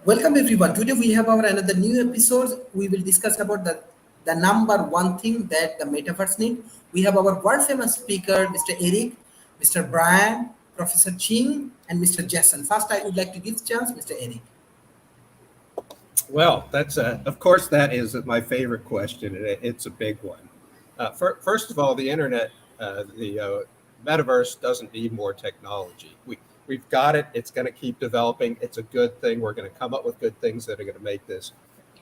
Welcome everyone. Today we have our another new episode. We will discuss about the number one thing that the metaverse need. We have our world famous speaker, Mr. Eric, Mr. Brian, Professor Ching, and Mr. Jason. First, I would like to give chance, Mr. Eric. Well, of course, that is my favorite question, and it's a big one. First of all, the internet, the metaverse doesn't need more technology. We've got it. It's going to keep developing. It's a good thing. We're going to come up with good things that are going to make this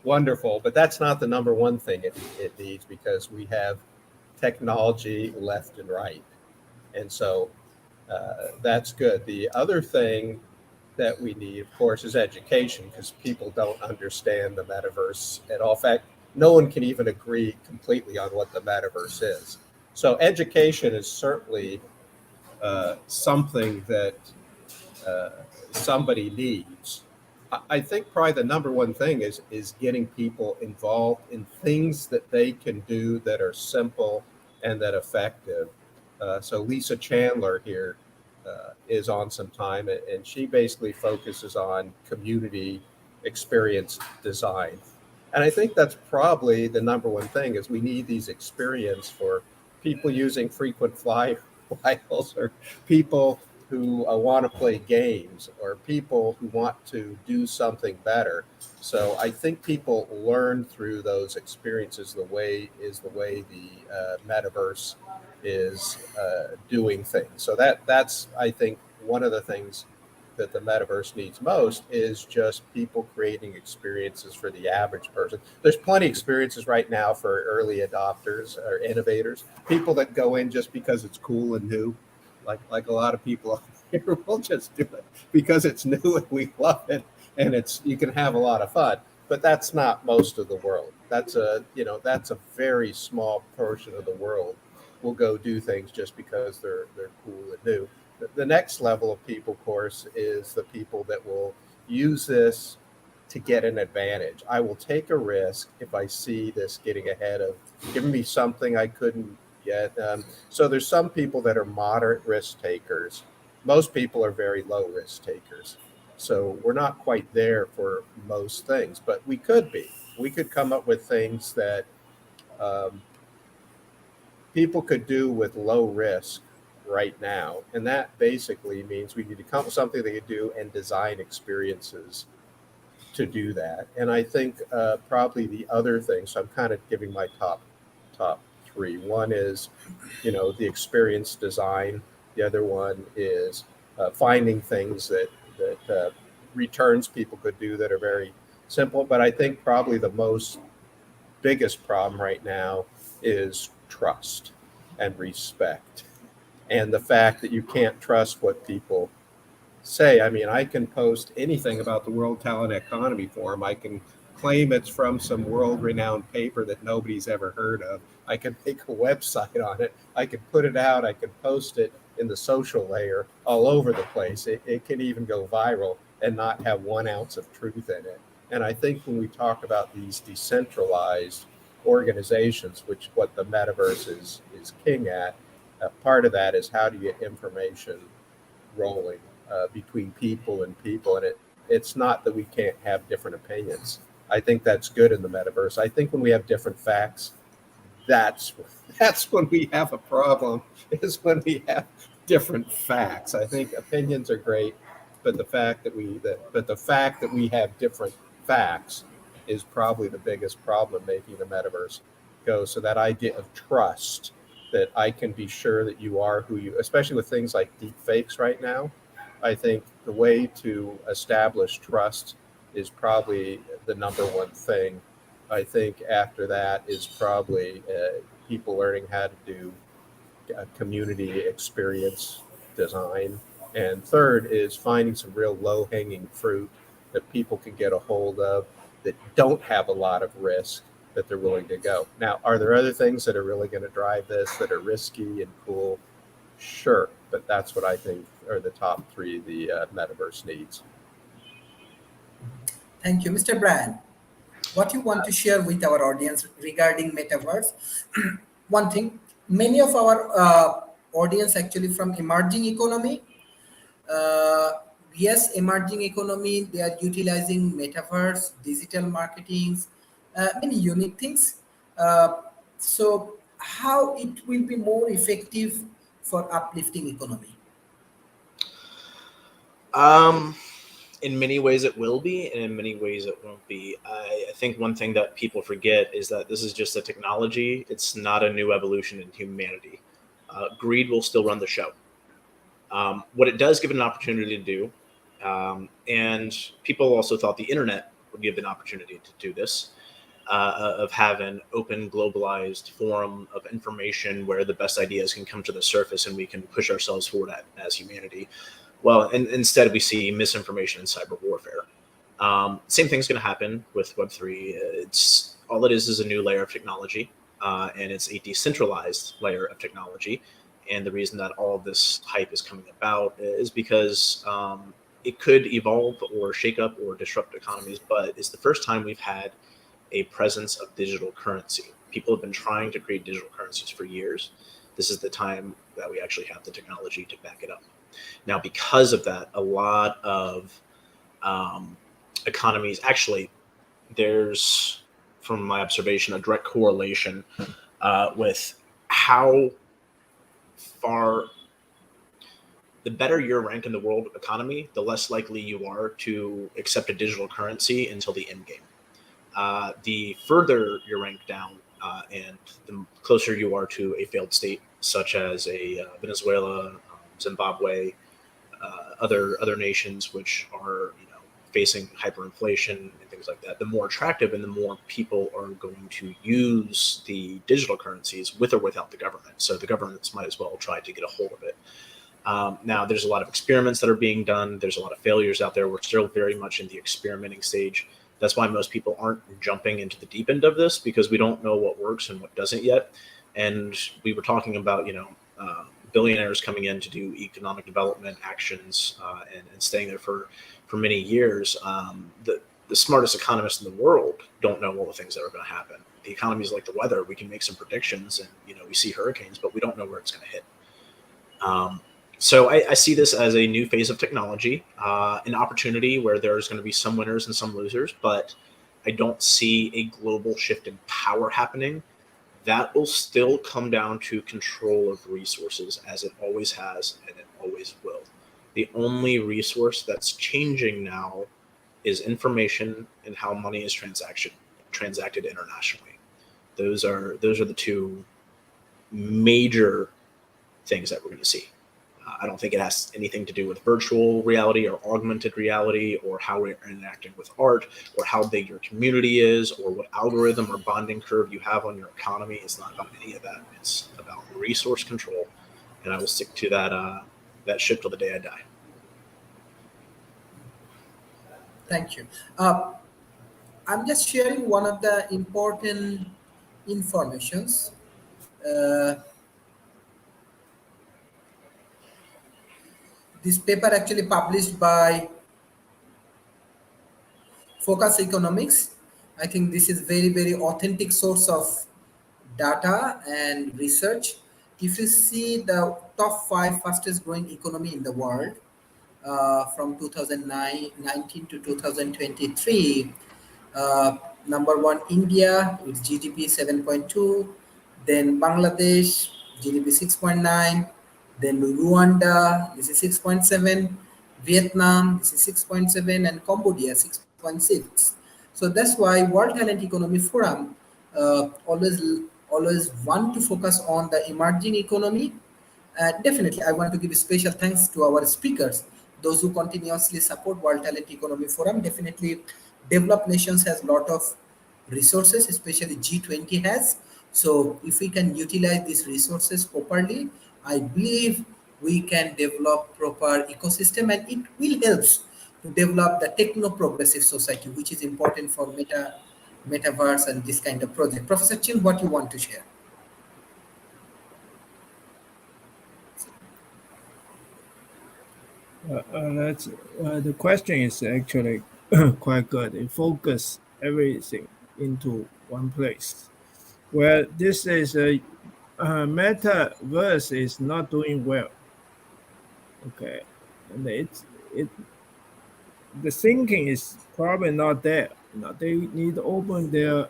wonderful. But that's not the number one thing it needs, because we have technology left and right. And so that's good. The other thing that we need, of course, is education, because people don't understand the metaverse at all. In fact, no one can even agree completely on what the metaverse is. So education is certainly something that somebody needs. I think probably the number one thing is getting people involved in things that they can do that are simple and that effective. So Lisa Chandler here is on some time, and she basically focuses on community experience design. And I think that's probably the number one thing, is we need these experience for people using frequent flyers, or people who want to play games, or people who want to do something better. So I think people learn through those experiences the way the metaverse is doing things. So that's I think one of the things that the metaverse needs most is just people creating experiences for the average person. There's plenty of experiences right now for early adopters or innovators, people that go in just because it's cool and new, like a lot of people here will just do it because it's new and we love it, and you can have a lot of fun. But that's not most of the world. That's a very small portion of the world will go do things just because they're cool and new. The next level of people, of course, is the people that will use this to get an advantage. I will take a risk if I see this getting ahead of giving me something I couldn't get. So there's some people that are moderate risk takers. Most people are very low risk takers. So we're not quite there for most things, but we could be. We could come up with things that people could do with low risk right now. And that basically means we need to come up with something they could do and design experiences to do that. And I think probably the other thing, so I'm kind of giving my top three. One is, the experience design. The other one is finding things that returns people could do that are very simple. But I think probably the biggest problem right now is trust and respect, and the fact that you can't trust what people say. I mean, I can post anything about the World Talent Economy Forum. I can claim it's from some world-renowned paper that nobody's ever heard of. I can make a website on it. I can put it out. I can post it in the social layer all over the place. It can even go viral and not have 1 ounce of truth in it. And I think when we talk about these decentralized organizations, which what the metaverse is king at, part of that is how do you get information rolling between people and people. And it's not that we can't have different opinions. I think that's good in the metaverse. I think when we have different facts, that's when we have a problem, is when we have different facts. I think opinions are great, but the fact that we have different facts is probably the biggest problem making the metaverse go. So that idea of trust, that I can be sure that you are who you, especially with things like deep fakes right now, I think the way to establish trust is probably the number one thing. I think after that is probably people learning how to do community experience design. And third is finding some real low-hanging fruit that people can get a hold of that don't have a lot of risk, that they're willing to go. Now, are there other things that are really going to drive this that are risky and cool? Sure, but that's what I think are the top three the metaverse needs. Thank you, Mr. Brian. What you want to share with our audience regarding metaverse? One thing, many of our audience actually from emerging economy, yes, emerging economy, they are utilizing metaverse, digital marketings, many unique things. Uh, so how it will be more effective for uplifting economy? Um, in many ways it will be, and in many ways it won't be. I think one thing that people forget is that this is just a technology. It's not a new evolution in humanity. Greed will still run the show. What it does give it an opportunity to do, and people also thought the internet would give an opportunity to do this, of have an open, globalized forum of information where the best ideas can come to the surface and we can push ourselves forward as humanity. Well, and instead we see misinformation and cyber warfare. Same thing's going to happen with Web3. It's all it is a new layer of technology, and it's a decentralized layer of technology. And the reason that all of this hype is coming about is because it could evolve or shake up or disrupt economies, but it's the first time we've had a presence of digital currency. People have been trying to create digital currencies for years. This is the time that we actually have the technology to back it up. Now, because of that, a lot of um, economies actually, there's, from my observation, a direct correlation with how far the better your rank in the world economy, the less likely you are to accept a digital currency until the end game. The further you're ranked down, and the closer you are to a failed state, such as a Venezuela, Zimbabwe, other nations which are facing hyperinflation and things like that, the more attractive and the more people are going to use the digital currencies with or without the government. So the governments might as well try to get a hold of it. Now, there's a lot of experiments that are being done. There's a lot of failures out there. We're still very much in the experimenting stage. That's why most people aren't jumping into the deep end of this, because we don't know what works and what doesn't yet. And we were talking about, billionaires coming in to do economic development actions, and staying there for many years. The smartest economists in the world don't know all the things that are going to happen. The economy is like the weather. We can make some predictions, and we see hurricanes, but we don't know where it's going to hit. So I see this as a new phase of technology, an opportunity where there's going to be some winners and some losers, but I don't see a global shift in power happening. That will still come down to control of resources, as it always has and it always will. The only resource that's changing now is information and how money is transacted internationally. Those are the two major things that we're going to see. I don't think it has anything to do with virtual reality or augmented reality or how we're interacting with art or how big your community is or what algorithm or bonding curve you have on your economy. It's not about any of that. It's about resource control, and I will stick to that ship till the day I die. Thank you. I'm just sharing one of the important informations. Uh, this paper actually published by Focus Economics. I think this is very authentic source of data and research. If you see the top five fastest growing economy in the world from 2019 to 2023, number one, India with GDP 7.2, then Bangladesh, GDP 6.9, then Rwanda, this is 6.7, Vietnam, this is 6.7, and Cambodia, 6.6. So that's why World Talent Economy Forum always want to focus on the emerging economy. Definitely, I want to give special thanks to our speakers, those who continuously support World Talent Economy Forum. Definitely, developed nations has a lot of resources, especially G20 has. So if we can utilize these resources properly, I believe we can develop proper ecosystem, and it will help to develop the techno-progressive society, which is important for metaverse and this kind of project. Professor Chin, what you want to share? The question is actually quite good. It focus everything into one place. Where this is a metaverse is not doing well. Okay, and the thinking is probably not there. They need to open their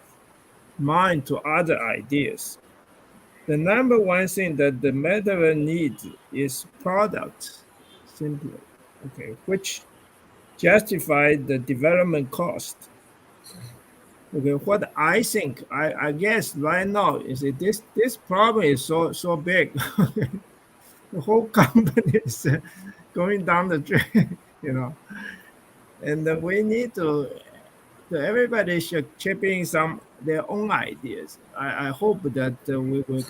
mind to other ideas. The number one thing that the metaverse needs is product, simply, okay, which justify the development cost. Okay, what I think, I guess right now is that this problem is so big. The whole company is going down the drain, and we need to everybody should chip in some their own ideas. I hope that we will,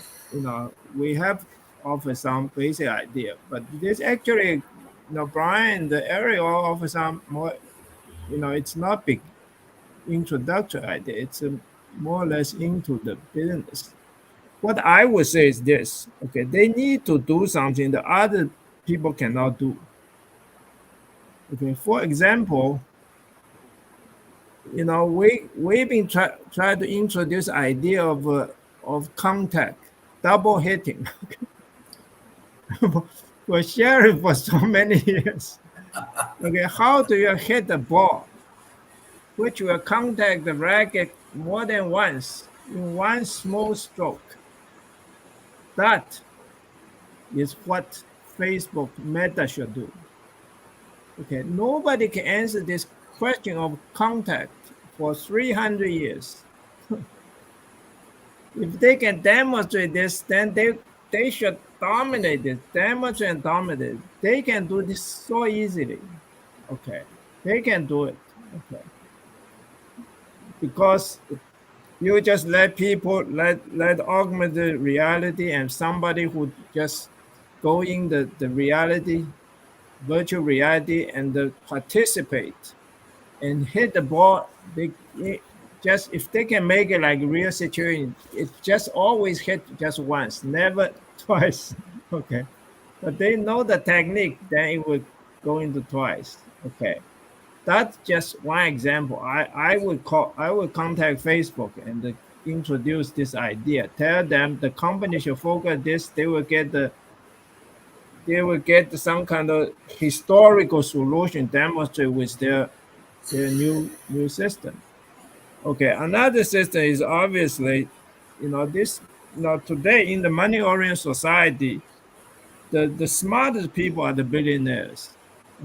we have offer some basic idea, but this actually, Brian, the area offer some more, it's not big introductory idea. It's more or less into the business. What I would say is this: okay, they need to do something that other people cannot do. Okay, for example, we've been try to introduce idea of contact double hitting for sharing for so many years. Okay, how do you hit the ball which will contact the racket more than once in one small stroke? That is what Facebook Meta should do. Okay, nobody can answer this question of contact for 300 years. If they can demonstrate this, then they should dominate it, demonstrate and dominate. They can do this so easily. Okay, they can do it. Okay, because you just let people let augmented reality and somebody who just go in the reality, virtual reality, and participate and hit the ball. Just if they can make it like real situation, it's just always hit just once, never twice. Okay, but they know the technique, then it will go into twice. Okay, that's just one example. I would contact Facebook and introduce this idea. Tell them the company should focus this. They will get some kind of historical solution demonstrated with their new system. Okay, another system is obviously, this, today in the money-oriented society, the smartest people are the billionaires.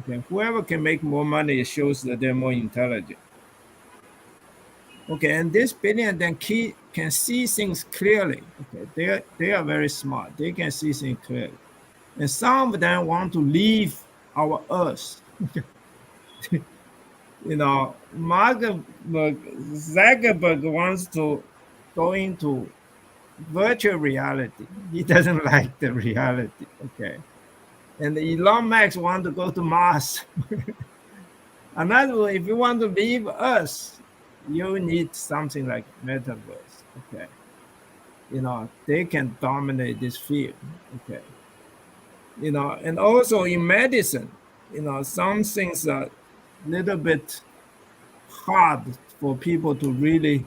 Okay, whoever can make more money shows that they're more intelligent. Okay, and this billion then can see things clearly. Okay, they are very smart. They can see things clearly, and some of them want to leave our Earth. Mark Zuckerberg wants to go into virtual reality. He doesn't like the reality. Okay, and Elon Musk want to go to Mars. Another way, if you want to leave us, you need something like Metaverse. Okay, they can dominate this field. Okay, and also in medicine, some things are a little bit hard for people to really.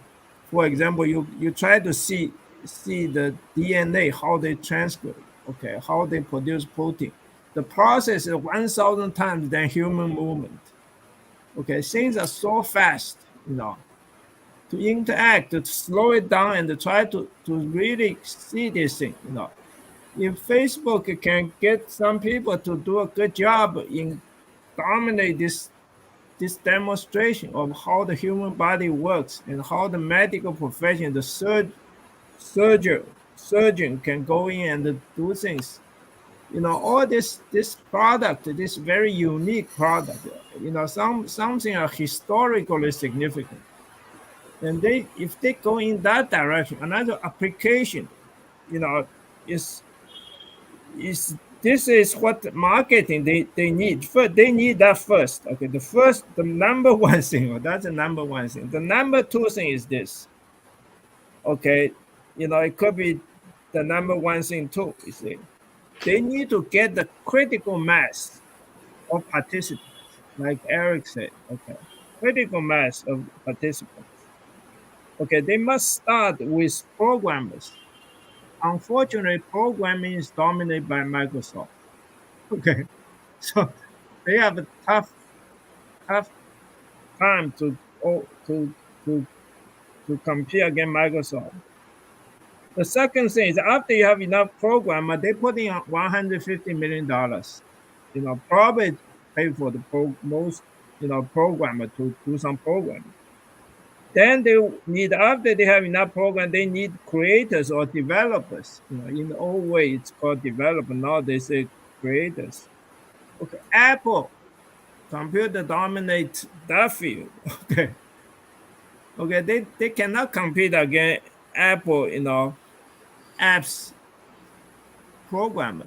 For example, you try to see the DNA, how they transcribe, okay, how they produce protein. The process is 1,000 times than human movement. Okay, things are so fast, to interact, to slow it down and to try to really see this thing, If Facebook can get some people to do a good job in dominate this demonstration of how the human body works and how the medical profession, the surgeon can go in and do things. All this product, this very unique product, something are historically significant. And if they go in that direction, another application, is this is what marketing they need. First, they need that first. Okay, the number one thing, or that's the number one thing. The number two thing is this. Okay, it could be the number one thing too. You see, they need to get the critical mass of participants, like Eric said. Okay, critical mass of participants. Okay, they must start with programmers. Unfortunately, programming is dominated by Microsoft. Okay, so they have a have time to compete against Microsoft. The second thing is after you have enough programmer, they put in $150 million. Probably pay for the most programmer to do some programming. Then they need, after they have enough program, they need creators or developers. In the old way, it's called developer. Now they say creators. Okay, Apple computer dominate that field. Okay, they cannot compete against Apple. Apps programmer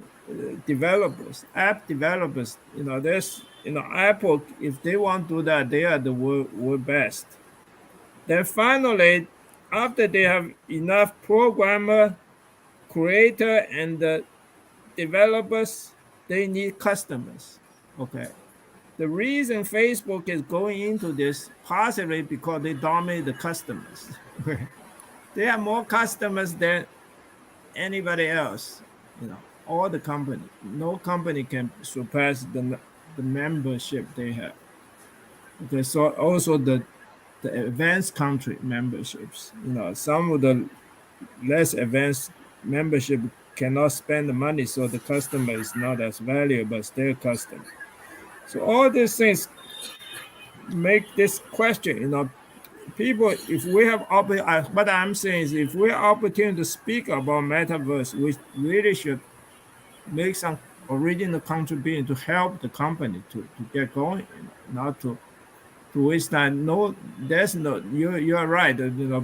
developers, app developers. There's Apple. If they want to do that, they are the world best. Then finally, after they have enough programmer, creator, and developers, they need customers. Okay. The reason Facebook is going into this possibly because they dominate the customers. They have more customers than anybody else. All the company. No company can surpass the membership they have. Okay, so also the advanced country memberships. Some of the less advanced membership cannot spend the money, so the customer is not as valuable as their customer. So all these things make this question. People, if we have what I'm saying is, if we have opportunity to speak about metaverse, we really should make some original contribution to help the company to get going, not to waste time. No, there's no. You're right.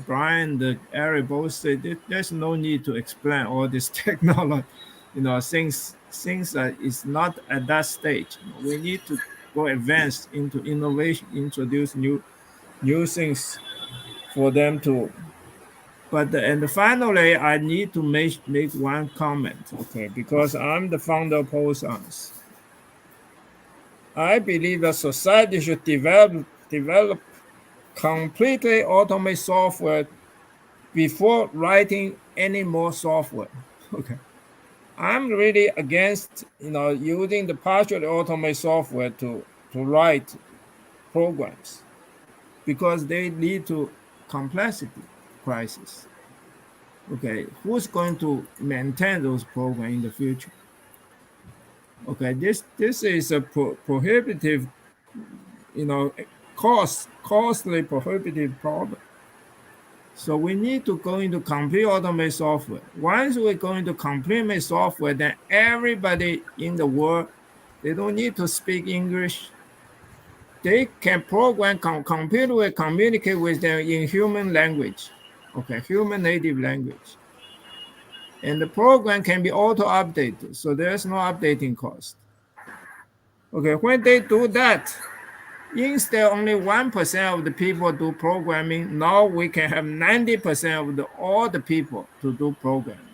Brian, Eric both said there's no need to explain all this technology. Things is not at that stage. We need to go advanced into innovation, introduce new things for them to. But and finally, I need to make one comment, okay? Because I'm the founder of Polscience. I believe that society should develop completely automated software before writing any more software. Okay, I'm really against using the partially automated software to write programs because they lead to complexity crisis. Okay, who's going to maintain those programs in the future? Okay, this is a prohibitive, costly prohibitive problem. So we need to go into complete automated software. Once we go into complete software, then everybody in the world, they don't need to speak English. They can program, computer will communicate with them in human language, okay, human native language. And the program can be auto-updated, so there's no updating cost. Okay, when they do that, instead only 1% of the people do programming, now we can have 90% of all the people to do programming.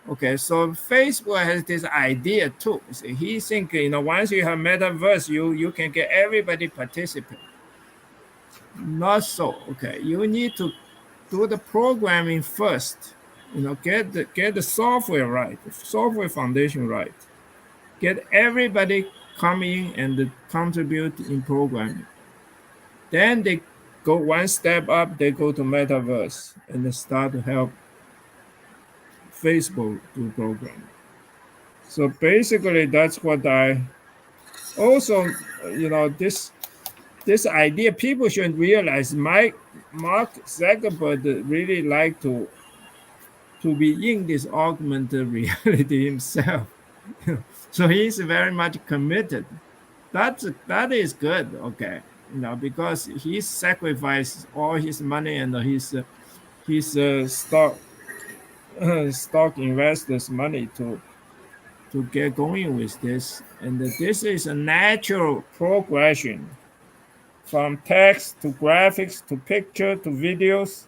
Okay, so Facebook has this idea too. So he thinks, once you have metaverse, you can get everybody participate. Not so. Okay, you need to do the programming first. Get the software right, the software foundation right. Get everybody come in and contribute in programming. Then they go one step up, they go to Metaverse and they start to help Facebook do programming. So basically, that's what I also, this idea, people should realize Mark Zuckerberg really like to be in this augmented reality himself. So he's very much committed. That is good, okay. Because he sacrificed all his money and his stock investors' money to get going with this. And this is a natural progression from text to graphics to picture to videos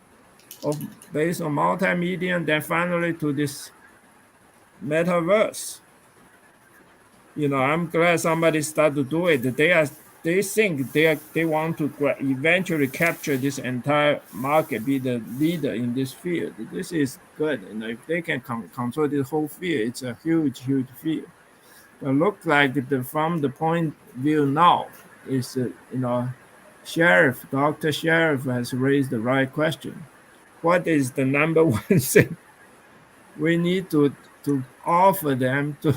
based on multimedia, and then finally to this metaverse. I'm glad somebody started to do it. They think they want to eventually capture this entire market, be the leader in this field. This is good. If they can control this whole field, it's a huge field. But look like from the point of view now, is, Sheriff, Dr. Sheriff has raised the right question. What is the number one thing we need to offer them to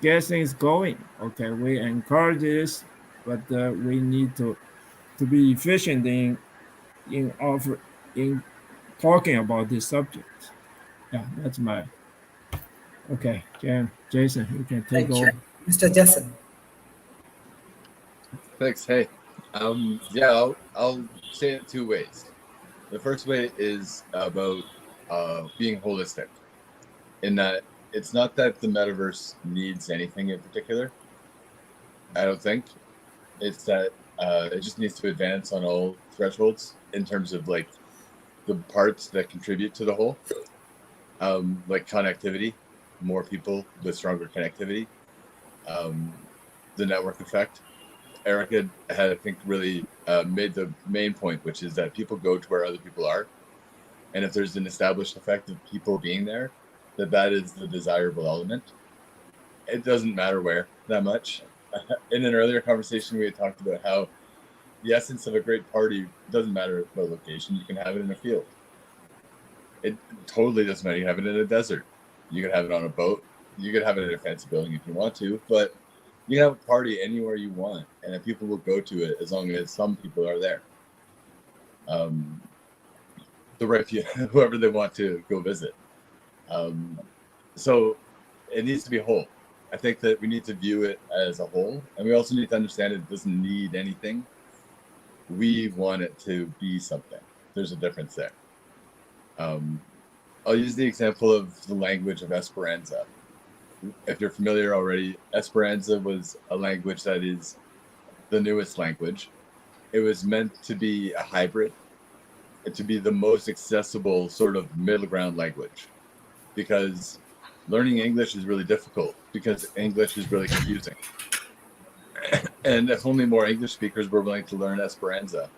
get things going? Okay, we encourage this, but we need to be efficient in talking about this subject. Yeah, that's my okay. Jason, you can take Thank you. over. Mr. Jason. Thanks. Hey, yeah, I'll say it two ways. The first way is about being holistic, in that it's not that the metaverse needs anything in particular. I don't think it's that it just needs to advance on all thresholds in terms of like the parts that contribute to the whole, like connectivity, more people with stronger connectivity, the network effect. Erica had, I think, really made the main point, which is that people go to where other people are. And if there's an established effect of people being there, that is the desirable element. It doesn't matter where that much. In an earlier conversation, we had talked about how the essence of a great party doesn't matter about location. You can have it in a field. It totally doesn't matter. You can have it in a desert. You can have it on a boat. You can have it in a fancy building if you want to, but you can have a party anywhere you want, and people will go to it as long as some people are there. The right people, whoever they want to go visit. So it needs to be whole. I think that we need to view it as a whole, and we also need to understand it doesn't need anything. We want it to be something. There's a difference there. I'll use the example of the language of Esperanza. If you're familiar already, Esperanza was a language that is the newest language. It was meant to be a hybrid, to be the most accessible sort of middle ground language, because learning English is really difficult because English is really confusing. And if only more English speakers were willing to learn Esperanza,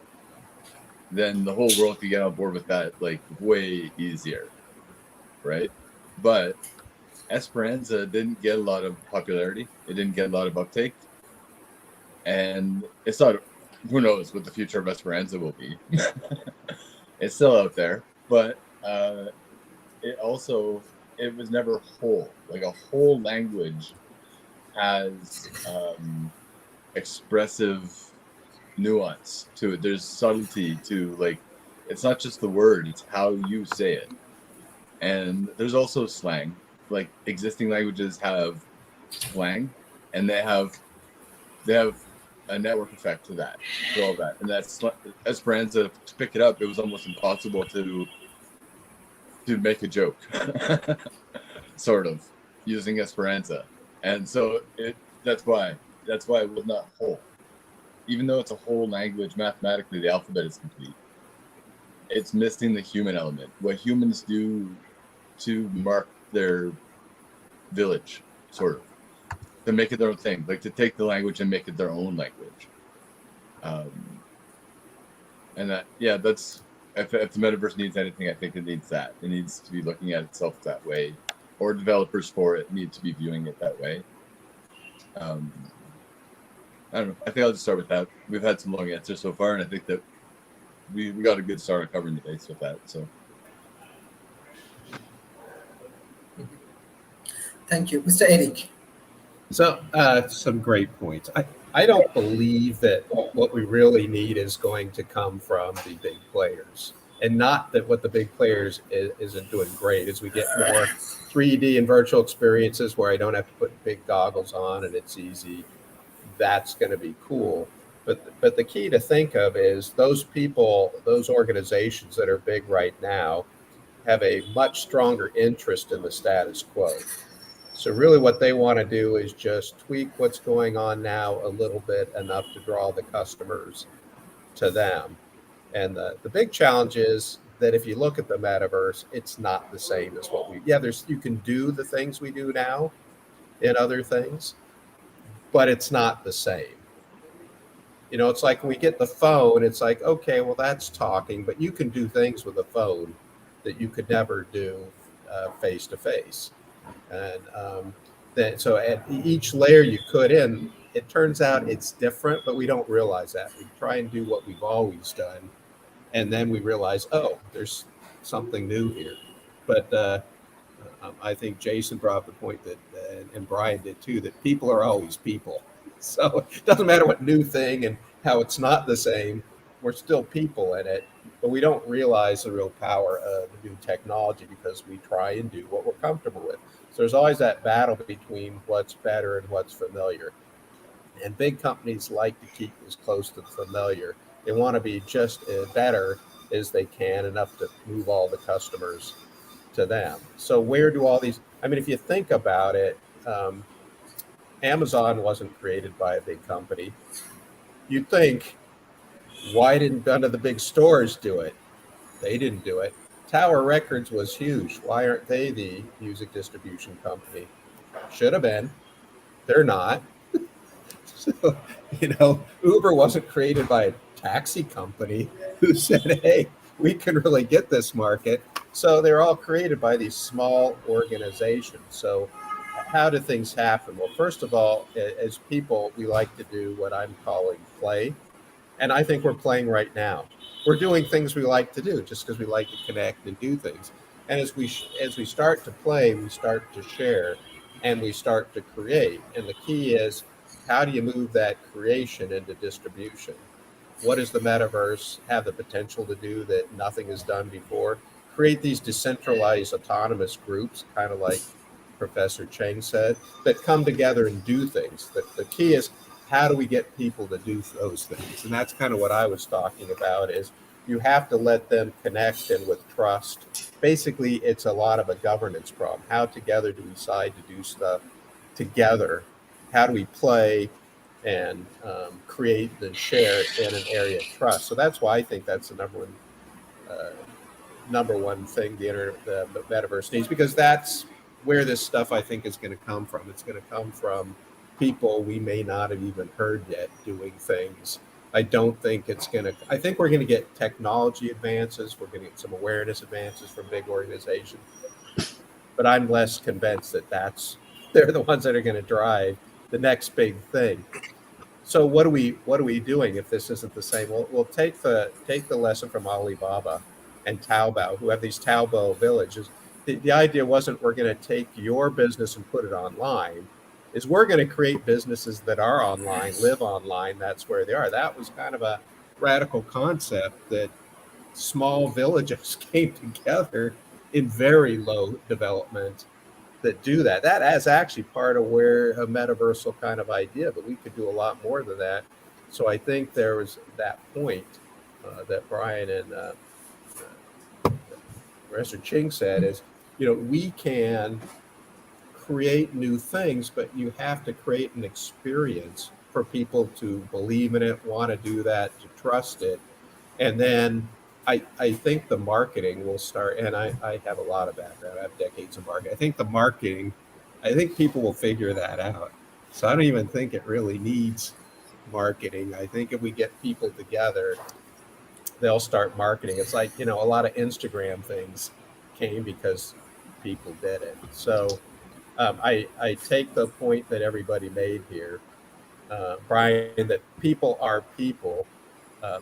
then the whole world could get on board with that like way easier, right? But Esperanza didn't get a lot of popularity. It didn't get a lot of uptake. And it's not, who knows what the future of Esperanza will be. It's still out there, but it was never whole. Like a whole language has expressive nuance to it. There's subtlety to, like, it's not just the word, it's how you say it. And there's also slang. Like existing languages have slang, and they have a network effect to that, for all that. And that's Esperanza, to pick it up, it was almost impossible to make a joke, sort of, using Esperanza. And so that's why it was not whole. Even though it's a whole language, mathematically the alphabet is complete. It's missing the human element. What humans do to mark their village, sort of, to make it their own thing, like to take the language and make it their own language. And that, yeah, that's, if the metaverse needs anything, I think it needs that. It needs to be looking at itself that way, or developers for it need to be viewing it that way. I don't know. I think I'll just start with that. We've had some long answers so far, and I think that we got a good start on covering the base with that. So, Thank you. Mr. Eric. So some great points. I don't believe that what we really need is going to come from the big players, and not that what the big players isn't doing great. As we get more 3D and virtual experiences where I don't have to put big goggles on and it's easy, that's going to be cool. But the key to think of is those people, those organizations that are big right now have a much stronger interest in the status quo. So really what they want to do is just tweak what's going on now a little bit, enough to draw the customers to them. And the big challenge is that if you look at the metaverse, it's not the same as what you can do the things we do now in other things, but it's not the same. You know, it's like when we get the phone, it's like, okay, well, that's talking, but you can do things with a phone that you could never do face to face. And so at each layer you put in, it turns out it's different, but we don't realize that. We try and do what we've always done, and then we realize, oh, there's something new here. But I think Jason brought up the point that, and Brian did too, that people are always people. So it doesn't matter what new thing and how it's not the same, we're still people in it, but we don't realize the real power of the new technology because we try and do what we're comfortable with. So there's always that battle between what's better and what's familiar. And big companies like to keep as close to the familiar. They want to be just as better as they can, enough to move all the customers to them. So where do all these, I mean, if you think about it, Amazon wasn't created by a big company. You'd think, why didn't none of the big stores do it? They didn't do it. Tower Records was huge. Why aren't they the music distribution company? Should have been. They're not. So, Uber wasn't created by a taxi company who said, hey, we can really get this market. So they're all created by these small organizations. So how do things happen? Well, first of all, as people, we like to do what I'm calling play. And I think we're playing right now. We're doing things we like to do just because we like to connect and do things. And as we start to play, we start to share and we start to create. And the key is, how do you move that creation into distribution? What does the metaverse have the potential to do that nothing has done before? Create these decentralized autonomous groups, kind of like Professor Cheng said, that come together and do things. The key is, how do we get people to do those things? And that's kind of what I was talking about, is you have to let them connect and with trust. Basically, it's a lot of a governance problem. How together do we decide to do stuff together? How do we play and create and share in an area of trust? So that's why I think that's the number one thing the metaverse needs, because that's where this stuff I think is going to come from. It's going to come from people we may not have even heard yet doing things. I don't think it's going to, I think we're going to get technology advances. We're going to get some awareness advances from big organizations, but I'm less convinced that they're the ones that are going to drive the next big thing. So what are we doing if this isn't the same? We'll take the lesson from Alibaba and Taobao, who have these Taobao villages. The idea wasn't we're going to take your business and put it online. Is we're going to create businesses that are online, live online. That's where they are. That was kind of a radical concept, that small villages came together in very low development that do that. That is actually part of where a metaversal kind of idea, but we could do a lot more than that. So I think there was that point that Brian and Professor Ching said is, we can create new things, but you have to create an experience for people to believe in it, want to do that, to trust it. And then I think the marketing will start, and I have a lot of background. I have decades of marketing. I think people will figure that out. So I don't even think it really needs marketing. I think if we get people together, they'll start marketing. It's like, a lot of Instagram things came because people did it. So I take the point that everybody made here, Brian, that people are people.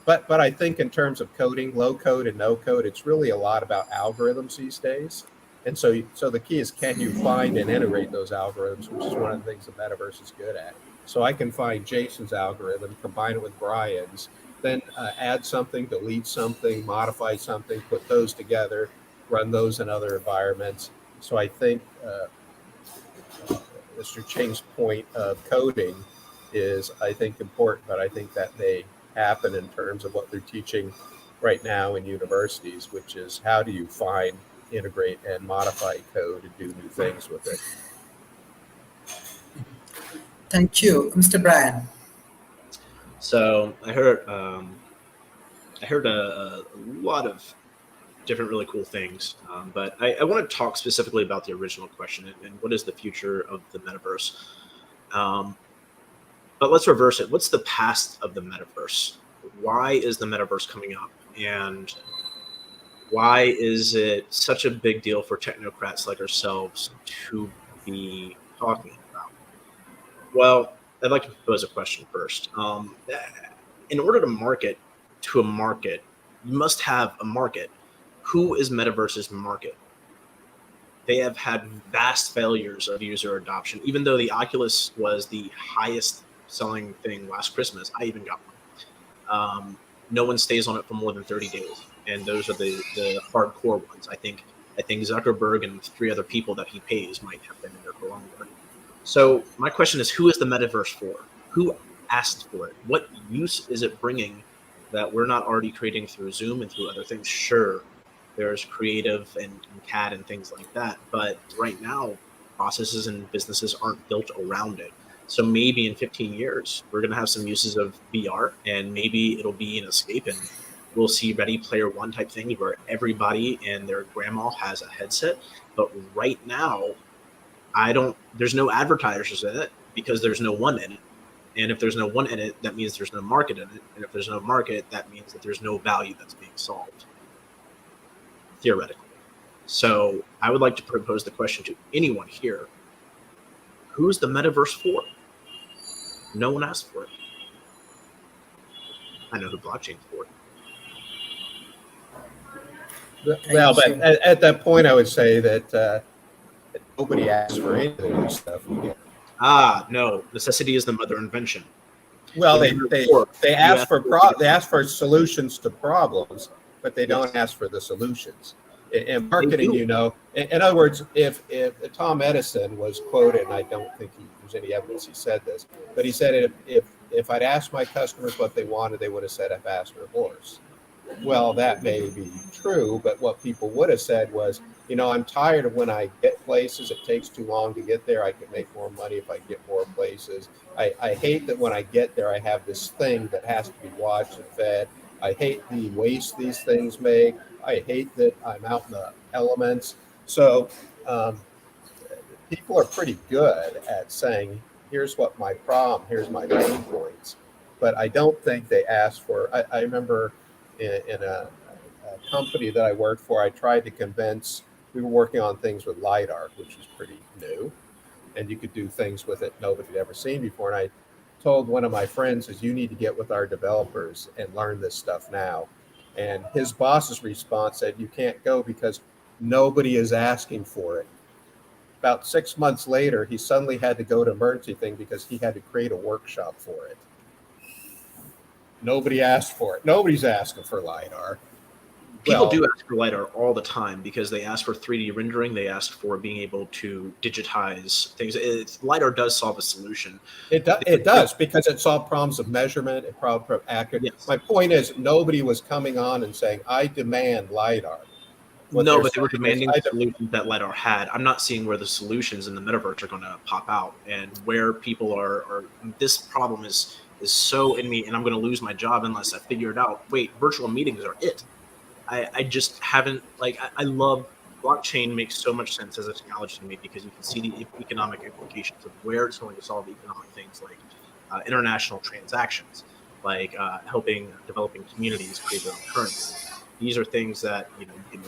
But I think in terms of coding, low code and no code, it's really a lot about algorithms these days. And so the key is, can you find and integrate those algorithms, which is one of the things the metaverse is good at. So I can find Jason's algorithm, combine it with Brian's, then add something, delete something, modify something, put those together, run those in other environments. So I think Mr. Ching's point of coding is, I think, important, but I think that may happen in terms of what they're teaching right now in universities, which is how do you find, integrate, and modify code and do new things with it. Thank you, Mr. Brian. So I heard a lot of different really cool things, but I want to talk specifically about the original question and what is the future of the metaverse. But let's reverse it. What's the past of the metaverse? Why is the metaverse coming up? And why is it such a big deal for technocrats like ourselves to be talking about? Well, I'd like to pose a question first. In order to market to a market, you must have a market. Who is Metaverse's market? They have had vast failures of user adoption. Even though the Oculus was the highest selling thing last Christmas, I even got one. No one stays on it for more than 30 days, and those are the hardcore ones. I think Zuckerberg and 3 other people that he pays might have been in there for longer. So my question is, who is the Metaverse for? Who asked for it? What use is it bringing that we're not already creating through Zoom and through other things? Sure, there's creative and CAD and things like that, but right now, processes and businesses aren't built around it. So maybe in 15 years, we're going to have some uses of VR, and maybe it'll be an escape, and we'll see Ready Player One type things where everybody and their grandma has a headset. But right now, there's no advertisers in it because there's no one in it. And if there's no one in it, that means there's no market in it. And if there's no market, that means that there's no value that's being solved, theoretically. So I would like to propose the question to anyone here. Who's the Metaverse for? No one asked for it. I know who blockchain's for. Well, but at that point, I would say that nobody asks for any of the new stuff. No. Necessity is the mother invention. Well, they ask for solutions to problems, but they don't ask for the solutions. In marketing, in other words, if Tom Edison was quoted, and I don't think there's any evidence he said this, but he said if I'd asked my customers what they wanted, they would have said a faster horse. Well, that may be true, but what people would have said was, I'm tired of when I get places, it takes too long to get there. I can make more money if I get more places. I hate that when I get there, I have this thing that has to be watched and fed. I hate the waste these things make. I hate that I'm out in the elements. So people are pretty good at saying, here's what my problem, here's my pain points. But I don't think they ask for, I remember in a company that I worked for, I tried to convince, we were working on things with LiDAR, which is pretty new. And you could do things with it nobody had ever seen before. And I told one of my friends, you need to get with our developers and learn this stuff now. And his boss's response said, you can't go because nobody is asking for it. About 6 months later, he suddenly had to go to emergency thing because he had to create a workshop for it. Nobody asked for it. Nobody's asking for LiDAR. People do ask for LiDAR all the time because they ask for 3D rendering. They ask for being able to digitize things. LiDAR does solve a solution. It does because it solved problems of measurement and problem accurate. Yes. My point is nobody was coming on and saying, I demand LiDAR. But they were demanding the solutions that LiDAR had. I'm not seeing where the solutions in the metaverse are going to pop out and where people are this problem is so in me and I'm going to lose my job unless I figure it out. Wait, virtual meetings are it. I just haven't, I love blockchain makes so much sense as a technology to me because you can see the economic implications of where it's going to solve economic things like international transactions, like helping developing communities create their own currency. These are things that you can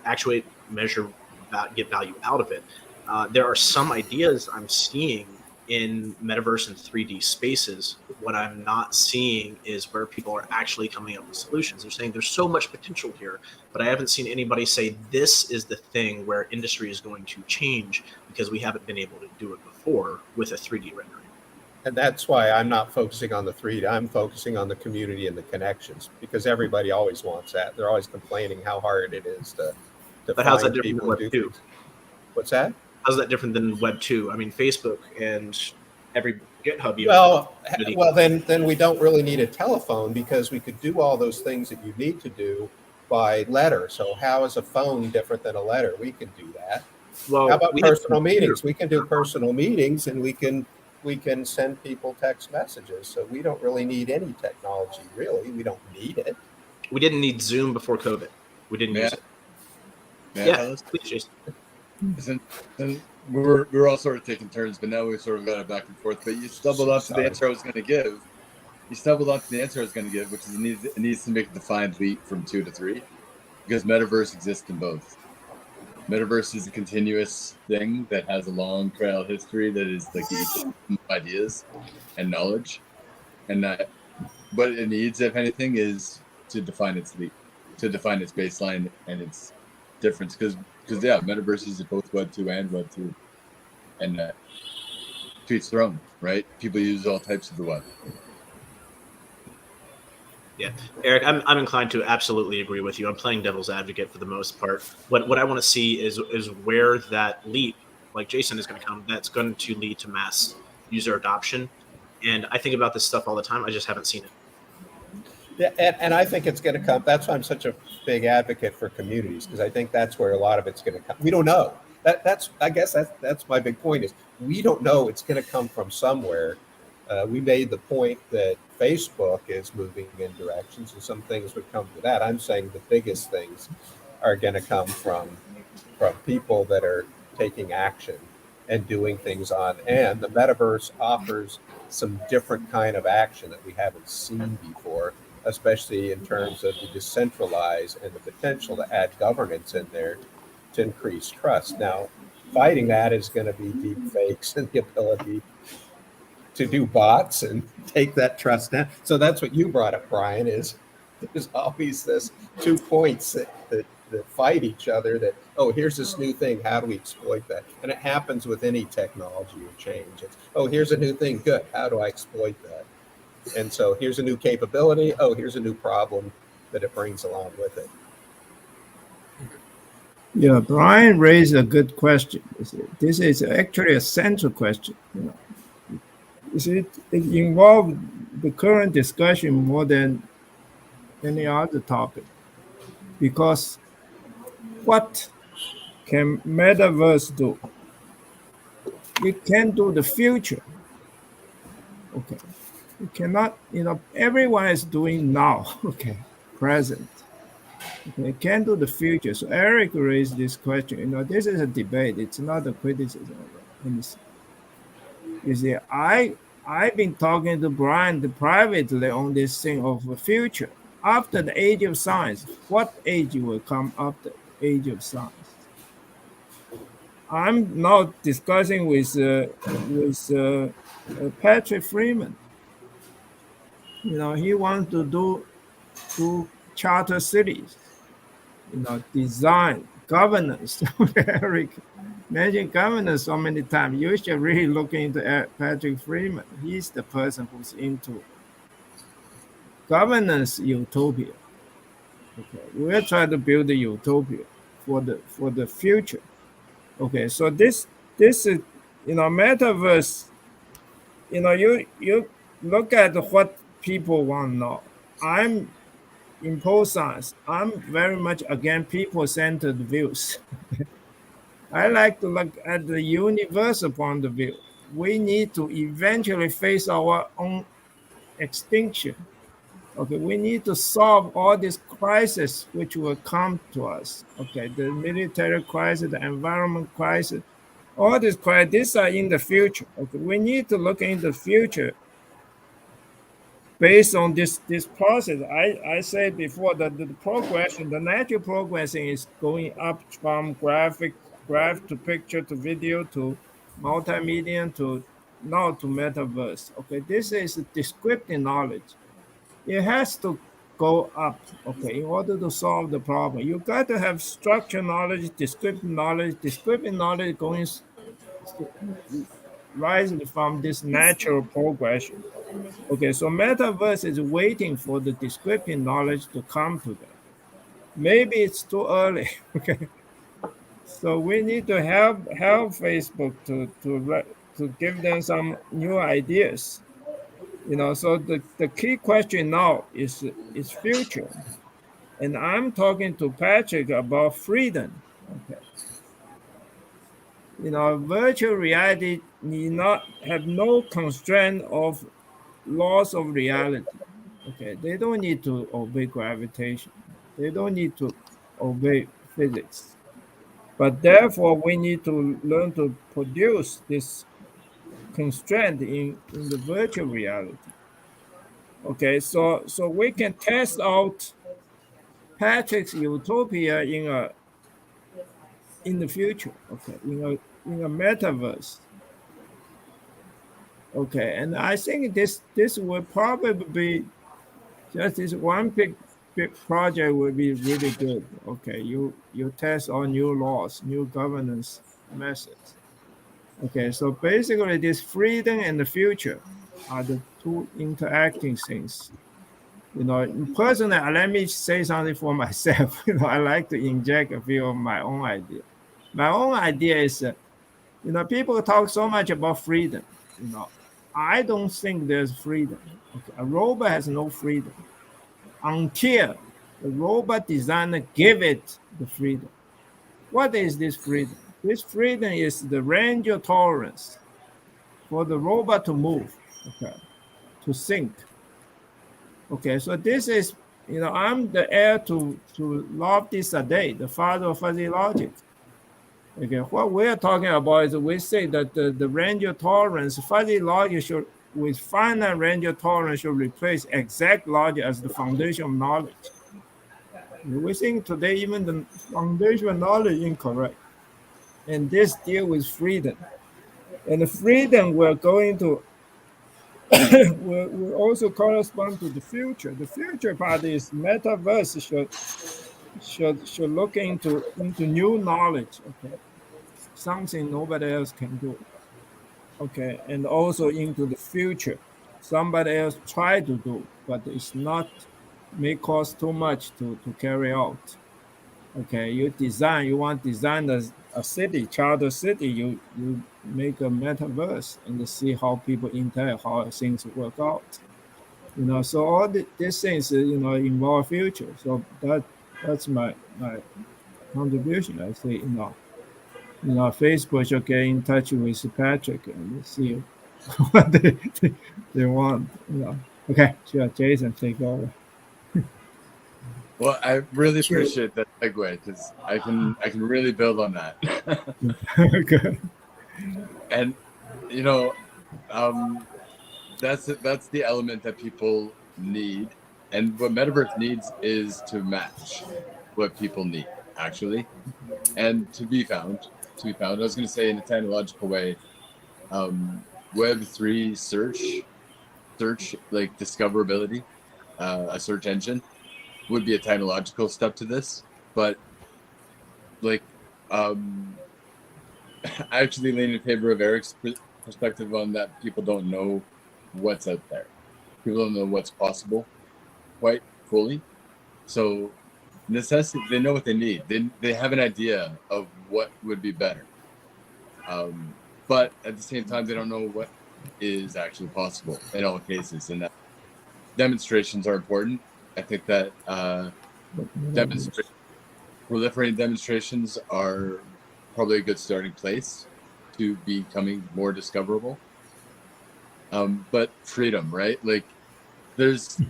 actuate, measure, get value out of it. There are some ideas I'm seeing in metaverse and 3D spaces. What I'm not seeing is where people are actually coming up with solutions. They're saying there's so much potential here, but I haven't seen anybody say this is the thing where industry is going to change because we haven't been able to do it before with a 3D rendering. And that's why I'm not focusing on the 3D. I'm focusing on the community and the connections because everybody always wants that. They're always complaining how hard it is to but how's that different than Web 2? What's that? How's that different than Web 2? I mean, Facebook and every GitHub. Then we don't really need a telephone because we could do all those things that you need to do by letter. So how is a phone different than a letter? We can do that. Well, how about personal meetings? We can do personal meetings and we can send people text messages. So we don't really need any technology, really. We don't need it. We didn't need Zoom before COVID. We didn't use it. Yeah, please, Jason. And we're all sort of taking turns, but now we've sort of got it back and forth. But you stumbled onto the answer I was going to give. Which is it needs to make a defined leap from 2 to 3, because metaverse exists in both. Metaverse is a continuous thing that has a long trail history that is like the ecosystem of ideas and knowledge, and that what it needs, if anything, is to define its baseline and its difference. Because yeah, Metaverse is both Web 2 and Web 3, and to each their own, right? People use all types of the web. Yeah, Eric, I'm inclined to absolutely agree with you. I'm playing devil's advocate for the most part. What I want to see is where that leap, like Jason, is going to come. That's going to lead to mass user adoption. And I think about this stuff all the time. I just haven't seen it. Yeah, and I think it's going to come. That's why I'm such a big advocate for communities, because I think that's where a lot of it's going to come. We don't know. That's I guess that's my big point is we don't know. It's going to come from somewhere. We made the point that Facebook is moving in directions, and some things would come to that. I'm saying the biggest things are going to come from people that are taking action and doing things on. And the metaverse offers some different kind of action that we haven't seen before, especially in terms of the decentralized and the potential to add governance in there to increase trust. Now, fighting that is going to be deep fakes and the ability to do bots and take that trust down. So that's what you brought up, Brian, is there's always this 2 points that fight each other that, oh, here's this new thing. How do we exploit that? And it happens with any technology or change. It's, oh, here's a new thing. Good. How do I exploit that? And so here's a new capability. Oh, here's a new problem that it brings along with it. Yeah, Brian raised a good question. This is actually a central question. It involves the current discussion more than any other topic, because what can Metaverse do? It can do the future. Okay. You cannot, everyone is doing now, okay, present. Okay, it can do the future. So Eric raised this question. This is a debate. It's not a criticism of anything. You see, I've been talking to Brian privately on this thing of the future. After the age of science, what age will come after the age of science? I'm now discussing with Patrick Freeman. He wants to do charter cities, design, governance. Eric mentioned governance so many times. You should really look into Patrick Freeman. He's the person who's into governance utopia. Okay, we're trying to build a utopia for the future. Okay, so this is metaverse. You look at what people want to know. I'm in pole science. I'm very much against people-centered views. I like to look at the universal point of view. We need to eventually face our own extinction. Okay, we need to solve all these crises which will come to us. Okay, the military crisis, the environment crisis, all these crises, these are in the future. Okay, we need to look in the future based on this process. I said before that the progression, the natural progression is going up from graph to picture to video to multimedia to now to metaverse. Okay, this is descriptive knowledge. It has to go up, okay, in order to solve the problem. You got to have structured knowledge, descriptive knowledge going rising from this natural progression. Okay, so metaverse is waiting for the descriptive knowledge to come to them. Maybe it's too early. Okay, so we need to help Facebook to give them some new ideas. So the key question now is future, and I'm talking to Patrick about freedom. Okay, virtual reality need not have no constraint of laws of reality. Okay, they don't need to obey gravitation. They don't need to obey physics. But therefore, we need to learn to produce this constraint in the virtual reality. Okay, so we can test out Patrick's utopia in a in the future, okay, in a metaverse. Okay, and I think this will probably be just this one big project will be really good. Okay, you test on new laws, new governance methods. Okay, so basically this freedom and the future are the two interacting things. Personally, let me say something for myself. I like to inject a few of my own idea. My own idea is, people talk so much about freedom. You know, I don't think there's freedom. Okay, a robot has no freedom until the robot designer give it the freedom. What is this freedom? This freedom is the range of tolerance for the robot to move, okay, to think. Okay, so this is, I'm the heir to Lofty Sadeh, the father of fuzzy logic. Okay, what we're talking about is we say that the range of tolerance, fuzzy logic should, with finite range of tolerance, should replace exact logic as the foundation of knowledge. We think today even the foundation of knowledge is incorrect. And this deal with freedom. And the freedom we're going to will also correspond to the future. The future part is metaverse should look into new knowledge, okay, something nobody else can do, okay, and also into the future, somebody else try to do, but it's not may cost too much to carry out. Okay, you want to design a city, charter city, you make a metaverse and see how people interact, how things work out. So all these things, involve future. So that's my contribution. I say, Facebook should get in touch with Patrick and see what they want. Okay, sure, Jason, take over. Well, I really Sure. appreciate that segue because I can really build on that. Good. And that's the element that people need, and what Metaverse needs is to match what people need actually, and to be found. I was going to say in a technological way, Web3 search like discoverability, a search engine would be a technological step to this, but like I actually lean in favor of Eric's perspective on that. People don't know what's out there. People don't know what's possible quite fully. So necessity, they know what they need. They have an idea of what would be better. But at the same time, they don't know what is actually possible in all cases. And that demonstrations are important. I think that proliferating demonstrations are probably a good starting place to becoming more discoverable. But freedom, right? Like there's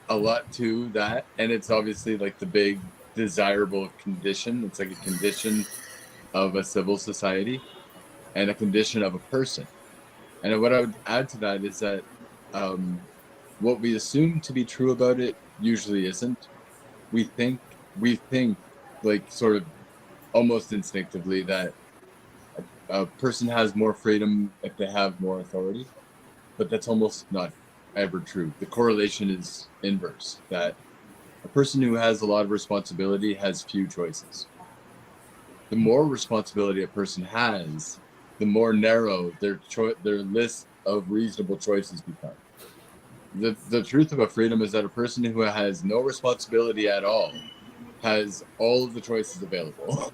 a lot to that, and it's obviously like the big desirable condition. It's like a condition of a civil society and a condition of a person. And what I would add to that is that what we assume to be true about it usually isn't. We think like sort of almost instinctively that a person has more freedom if they have more authority, but that's almost not ever true. The correlation is inverse, that a person who has a lot of responsibility has few choices. The more responsibility a person has, the more narrow their list of reasonable choices become. The truth about freedom is that a person who has no responsibility at all has all of the choices available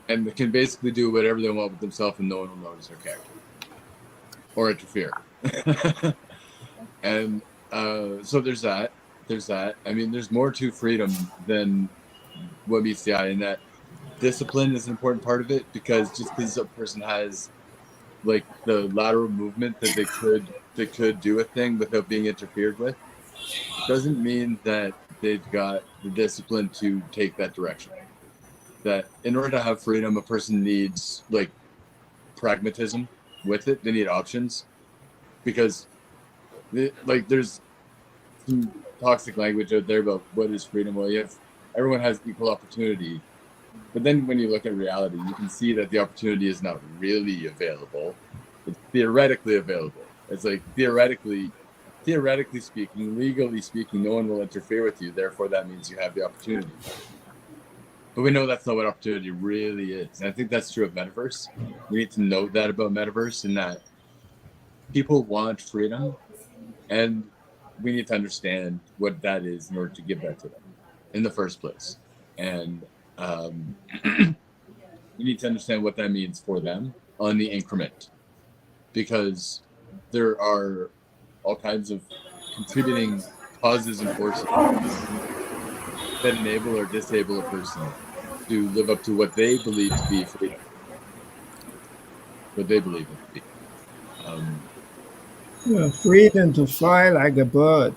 and they can basically do whatever they want with themselves and no one will notice or care or interfere. And so there's that. I mean, there's more to freedom than what meets the eye, and that discipline is an important part of it, because just because a person has like the lateral movement that they could do a thing without being interfered with doesn't mean that they've got the discipline to take that direction. That in order to have freedom, a person needs like pragmatism with it. They need options, because there's some toxic language out there about what is freedom. Well, everyone has equal opportunity, But then when you look at reality, you can see that the opportunity is not really available. It's theoretically available. It's like theoretically speaking, legally speaking, no one will interfere with you. Therefore, that means you have the opportunity. But we know that's not what opportunity really is. And I think that's true of Metaverse. We need to know that about Metaverse, and that people want freedom, and we need to understand what that is in order to give that to them in the first place. And we need to understand what that means for them on the increment, because there are all kinds of contributing causes and forces that enable or disable a person to live up to what they believe to be freedom, what they believe it to be. Freedom to fly like a bird.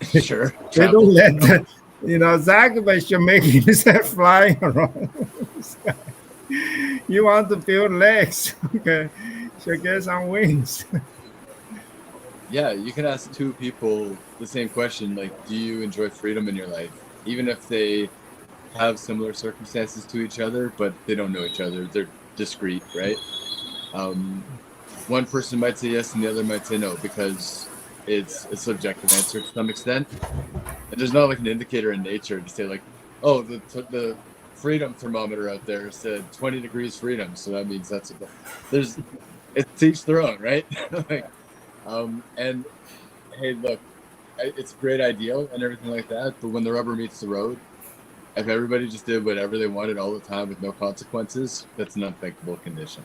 Sure. They don't let Zuckerberg should make himself fly around the sky. You want to build legs, okay? Should get some wings. Yeah, you can ask two people the same question, like, do you enjoy freedom in your life? Even if they have similar circumstances to each other, but they don't know each other. They're discrete, right? One person might say yes and the other might say no, because it's a subjective answer to some extent. And there's not like an indicator in nature to say like, oh, the freedom thermometer out there said 20 degrees freedom, so that means that's it's each their own, right? Like, and hey, look, it's a great ideal and everything like that, but when the rubber meets the road, if everybody just did whatever they wanted all the time with no consequences, that's an unthinkable condition.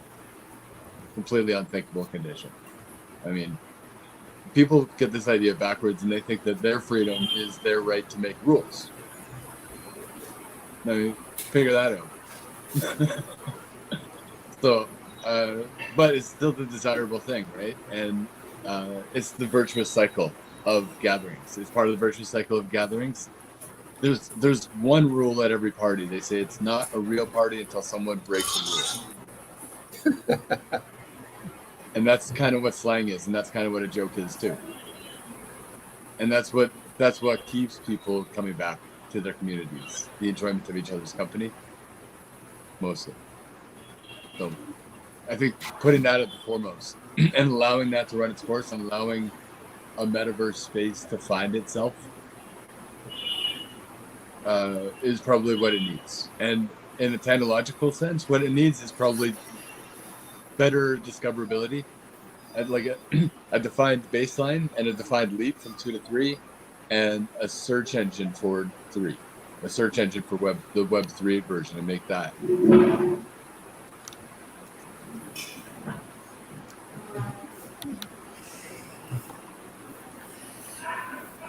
Completely unthinkable condition. I mean, people get this idea backwards and they think that their freedom is their right to make rules. I mean, figure that out. So, but it's still the desirable thing, right? And it's the virtuous cycle of gatherings. It's part of the virtuous cycle of gatherings. There's one rule at every party. They say it's not a real party until someone breaks a rule. And that's kind of what slang is, and that's kind of what a joke is too. And that's what keeps people coming back to their communities, the enjoyment of each other's company, mostly. So I think putting that at the foremost and allowing that to run its course and allowing a metaverse space to find itself is probably what it needs. And in a technological sense, what it needs is probably better discoverability, at like a defined baseline and a defined leap from 2 to 3, and a search engine for 3, a search engine for the Web 3 version, and make that.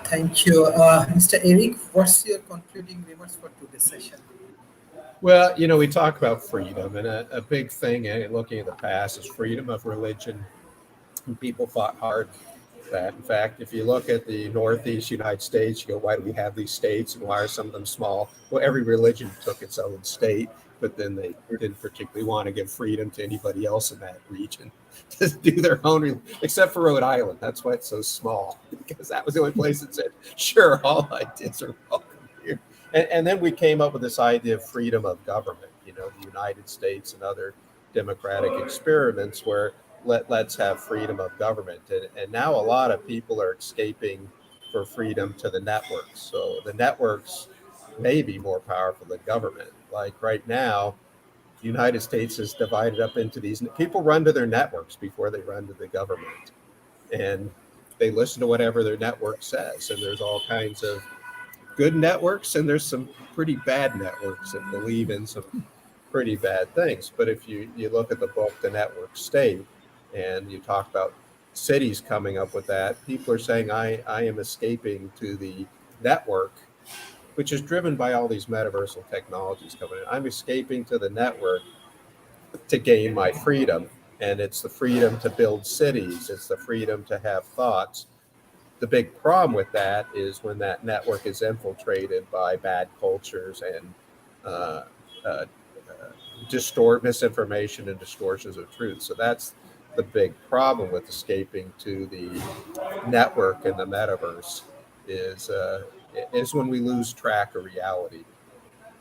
Thank you. Mr. Eric, what's your concluding remarks for today's session? Well, we talk about freedom, and a big thing looking at the past is freedom of religion. And people fought hard for that. In fact, if you look at the Northeast United States, you go, why do we have these states and why are some of them small? Well, every religion took its own state, but then they didn't particularly want to give freedom to anybody else in that region to do their own, except for Rhode Island. That's why it's so small, because that was the only place that said, sure, all ideas are welcome here. And then we came up with this idea of freedom of government, the United States and other democratic experiments where let's have freedom of government. And now a lot of people are escaping for freedom to the networks. So the networks may be more powerful than government. Like right now, the United States is divided up into these. People run to their networks before they run to the government. And they listen to whatever their network says. And there's all kinds of good networks, and there's some pretty bad networks that believe in some pretty bad things. But if you look at the book, The Network State, and you talk about cities coming up with that, people are saying, I am escaping to the network, which is driven by all these metaversal technologies coming in. I'm escaping to the network to gain my freedom. And it's the freedom to build cities. It's the freedom to have thoughts. The big problem with that is when that network is infiltrated by bad cultures and distort misinformation and distortions of truth. So that's the big problem with escaping to the network and the metaverse is when we lose track of reality.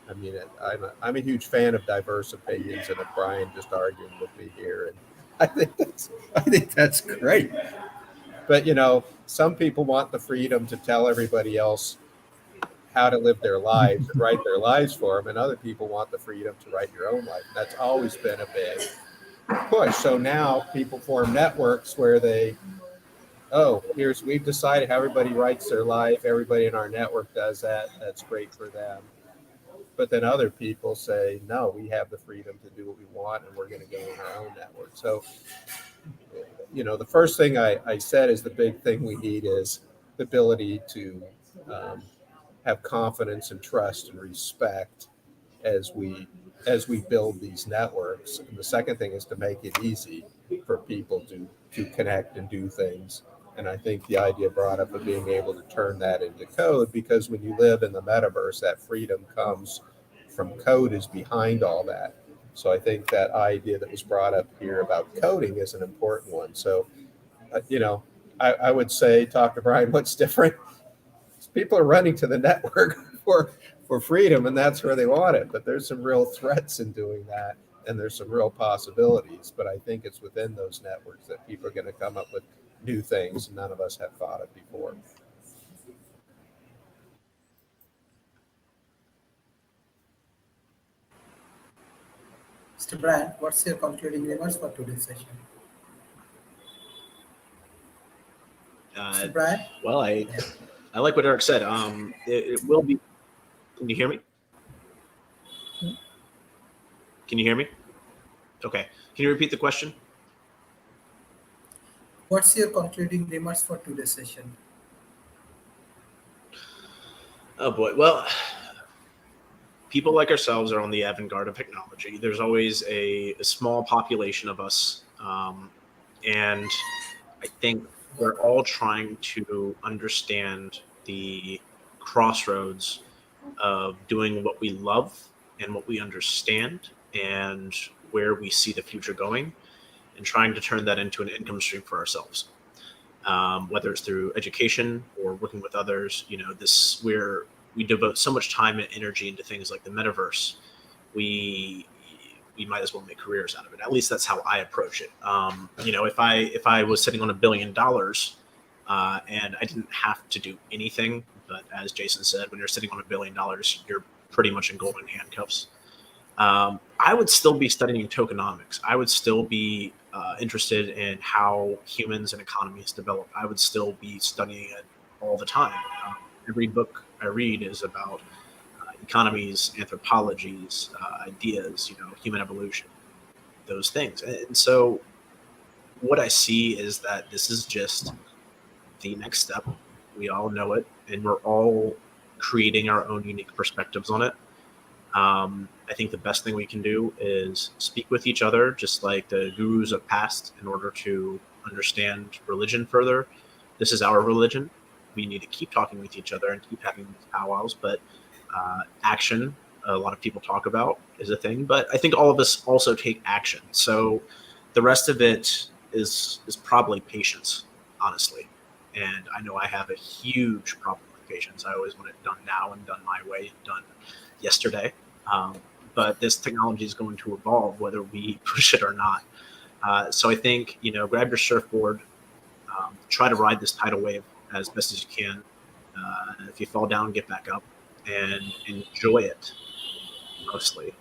I mean, I'm a huge fan of diverse opinions, and of Brian just arguing with me here, and I think that's great. But some people want the freedom to tell everybody else how to live their lives and write their lives for them, and other people want the freedom to write your own life. That's always been a big push. So now people form networks where we've decided how everybody writes their life. Everybody in our network does that. That's great for them. But then other people say, no, we have the freedom to do what we want, and we're going to go in our own network. So, the first thing I said is the big thing we need is the ability to have confidence and trust and respect as we build these networks. And the second thing is to make it easy for people to connect and do things. And I think the idea brought up of being able to turn that into code, because when you live in the metaverse, that freedom comes from code is behind all that. So I think that idea that was brought up here about coding is an important one. So, I would say, talk to Brian, what's different? People are running to the network for freedom, and that's where they want it. But there's some real threats in doing that, and there's some real possibilities. But I think it's within those networks that people are going to come up with new things none of us have thought of before. Mr. Brand, what's your concluding remarks for today's session? Mr. Brand? Well, I like what Eric said. It will be. Can you hear me? Can you hear me? Okay. Can you repeat the question? What's your concluding remarks for today's session? Oh boy. Well, people like ourselves are on the avant-garde of technology. There's always a small population of us, and I think we're all trying to understand the crossroads of doing what we love and what we understand and where we see the future going, and trying to turn that into an income stream for ourselves. Whether it's through education or working with others, we devote so much time and energy into things like the metaverse. We might as well make careers out of it. At least that's how I approach it. If I was sitting on $1 billion and I didn't have to do anything, but as Jason said, when you're sitting on $1 billion, you're pretty much in golden handcuffs. I would still be studying tokenomics. I would still be interested in how humans and economies develop. I would still be studying it all the time. Every book I read is about economies, anthropologies, ideas, human evolution, those things. And so what I see is that this is just the next step. We all know it, and we're all creating our own unique perspectives on it. I think the best thing we can do is speak with each other, just like the gurus of past, in order to understand religion further. This is our religion. We need to keep talking with each other and keep having these powwows. But action, a lot of people talk about, is a thing. But I think all of us also take action. So the rest of it is probably patience, honestly. And I know I have a huge problem with patience. I always want it done now and done my way and done yesterday. But this technology is going to evolve whether we push it or not. So I think, grab your surfboard, try to ride this tidal wave as best as you can. If you fall down, get back up and enjoy it mostly.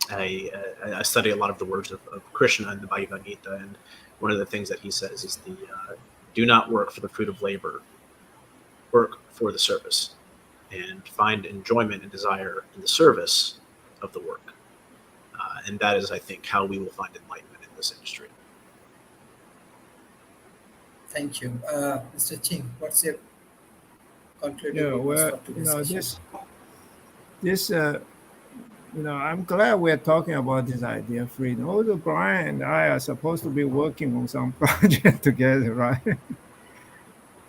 I study a lot of the words of Krishna in the Bhagavad Gita, and one of the things that he says is do not work for the fruit of labor, work for the service, and find enjoyment and desire in the service of the work. And that is, I think, how we will find enlightenment in this industry. Thank you. Mr. Ching, what's your concluding Yeah, remarks well, for today's session? I'm glad we're talking about this idea of freedom. Although Brian and I are supposed to be working on some project together, right?